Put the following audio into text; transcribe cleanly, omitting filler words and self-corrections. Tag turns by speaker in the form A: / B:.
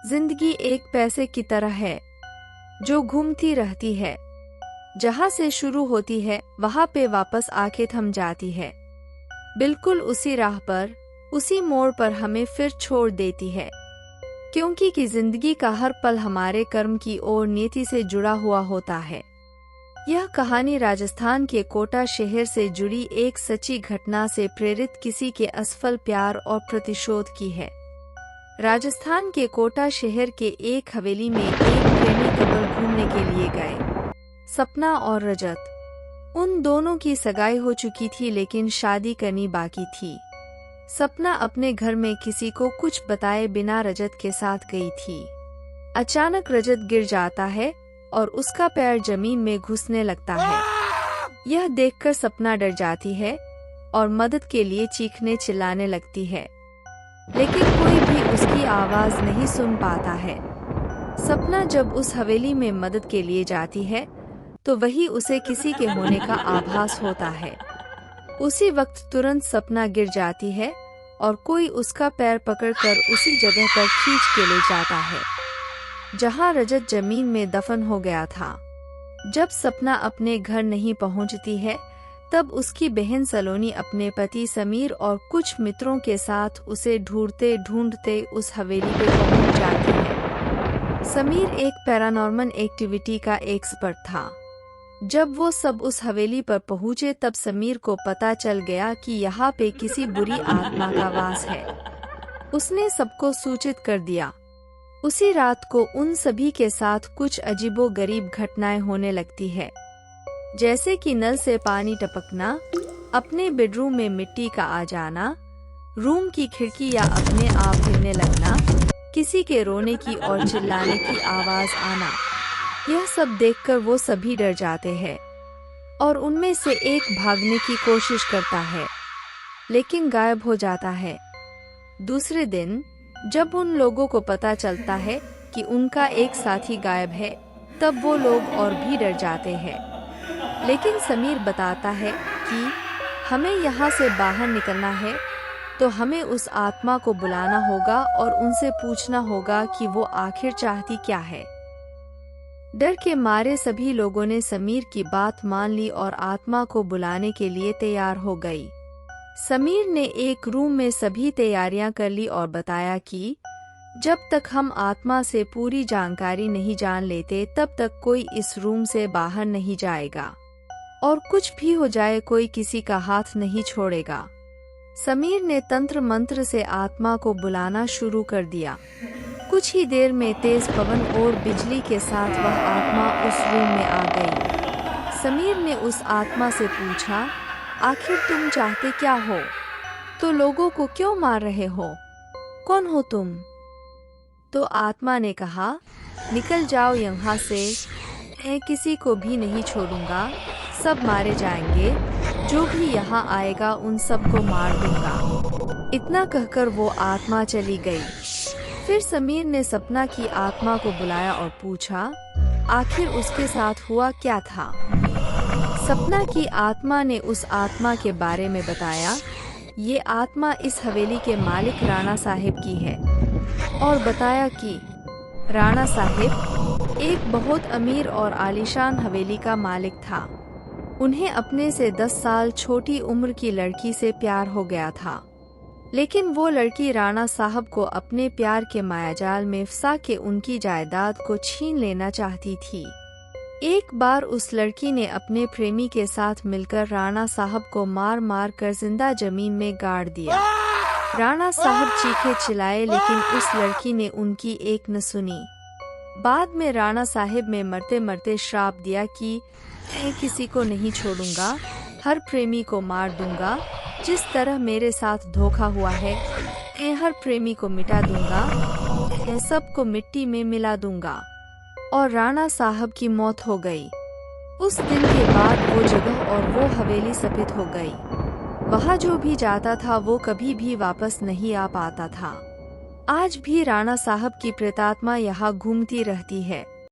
A: जिंदगी एक पैसे की तरह है जो घूमती रहती है। जहाँ से शुरू होती है वहाँ पे वापस आके थम जाती है। बिल्कुल उसी राह पर, उसी मोड़ पर हमें फिर छोड़ देती है। क्योंकि कि जिंदगी का हर पल हमारे कर्म की ओर नीति से जुड़ा हुआ होता है। यह कहानी राजस्थान के कोटा शहर से जुड़ी एक सच्ची घटना से प्रेरित किसी के असफल प्यार और प्रतिशोध की है। राजस्थान के कोटा शहर के एक हवेली में एक प्रेमी कपल घूमने के लिए गए। सपना और रजत। उन दोनों की सगाई हो चुकी थी लेकिन शादी करनी बाकी थी। सपना अपने घर में किसी को कुछ बताए बिना रजत के साथ गई थी। अचानक रजत गिर जाता है और उसका पैर जमीन में घुसने लगता है। यह देखकर सपना डर जाती है और मदद के लिए चीखने चिल्लाने लगती है, लेकिन कोई भी उसकी आवाज नहीं सुन पाता है। सपना जब उस हवेली में मदद के लिए जाती है तो वही उसे किसी के होने का आभास होता है। उसी वक्त तुरंत सपना गिर जाती है और कोई उसका पैर पकड़कर उसी जगह पर खींच के ले जाता है जहां रजत जमीन में दफन हो गया था। जब सपना अपने घर नहीं पहुंचती है तब उसकी बहन सलोनी अपने पति समीर और कुछ मित्रों के साथ उसे ढूंढते ढूंढते उस हवेली पे पहुंच जाती है। समीर एक पैरानॉर्मल एक्टिविटी का एक्सपर्ट था। जब वो सब उस हवेली पर पहुंचे तब समीर को पता चल गया कि यहाँ पे किसी बुरी आत्मा का वास है। उसने सबको सूचित कर दिया। उसी रात को उन सभी के साथ कुछ अजीबोगरीब घटनाएं होने लगती है, जैसे कि नल से पानी टपकना, अपने बेडरूम में मिट्टी का आ जाना, रूम की खिड़की या अपने आप हिलने लगना, किसी के रोने की और चिल्लाने की आवाज आना। यह सब देखकर वो सभी डर जाते हैं और उनमें से एक भागने की कोशिश करता है लेकिन गायब हो जाता है। दूसरे दिन जब उन लोगों को पता चलता है कि उनका एक साथी गायब है तब वो लोग और भी डर जाते हैं। लेकिन समीर बताता है कि हमें यहाँ से बाहर निकलना है तो हमें उस आत्मा को बुलाना होगा और उनसे पूछना होगा कि वो आखिर चाहती क्या है। डर के मारे सभी लोगों ने समीर की बात मान ली और आत्मा को बुलाने के लिए तैयार हो गई। समीर ने एक रूम में सभी तैयारियां कर ली और बताया कि जब तक हम आत्मा से पूरी जानकारी नहीं जान लेते तब तक कोई इस रूम से बाहर नहीं जाएगा और कुछ भी हो जाए कोई किसी का हाथ नहीं छोड़ेगा। समीर ने तंत्र मंत्र से आत्मा को बुलाना शुरू कर दिया। कुछ ही देर में तेज पवन और बिजली के साथ वह आत्मा उस रूम में आ गई। समीर ने उस आत्मा से पूछा, आखिर तुम चाहते क्या हो? तो लोगों को क्यों मार रहे हो? कौन हो तुम? तो आत्मा ने कहा, निकल जाओ यहाँ से, मैं किसी को भी नहीं छोड़ूंगा, सब मारे जाएंगे, जो भी यहाँ आएगा उन सबको मार दूंगा। इतना कहकर वो आत्मा चली गई। फिर समीर ने सपना की आत्मा को बुलाया और पूछा, आखिर उसके साथ हुआ क्या था? सपना की आत्मा ने उस आत्मा के बारे में बताया। ये आत्मा इस हवेली के मालिक राणा साहिब की है और बताया कि राणा साहिब एक बहुत अमीर और आलीशान हवेली का मालिक था। उन्हें अपने से 10 साल छोटी उम्र की लड़की से प्यार हो गया था, लेकिन वो लड़की राणा साहब को अपने प्यार के मायाजाल में फंसा के उनकी जायदाद को छीन लेना चाहती थी। एक बार उस लड़की ने अपने प्रेमी के साथ मिलकर राणा साहब को मार मार कर जिंदा जमीन में गाड़ दिया। राणा साहब चीखे चिल्लाए लेकिन उस लड़की ने उनकी एक न सुनी। बाद में राणा साहब ने मरते मरते श्राप दिया कि मैं किसी को नहीं छोड़ूंगा, हर प्रेमी को मार दूंगा। जिस तरह मेरे साथ धोखा हुआ है मैं हर प्रेमी को मिटा दूंगा, मैं सबको मिट्टी में मिला दूंगा। और राणा साहब की मौत हो गई। उस दिन के बाद वो जगह और वो हवेली सफेद हो गई। वहाँ जो भी जाता था वो कभी भी वापस नहीं आ पाता था। आज भी राणा साहब की प्रेतात्मा यहाँ घूमती रहती है।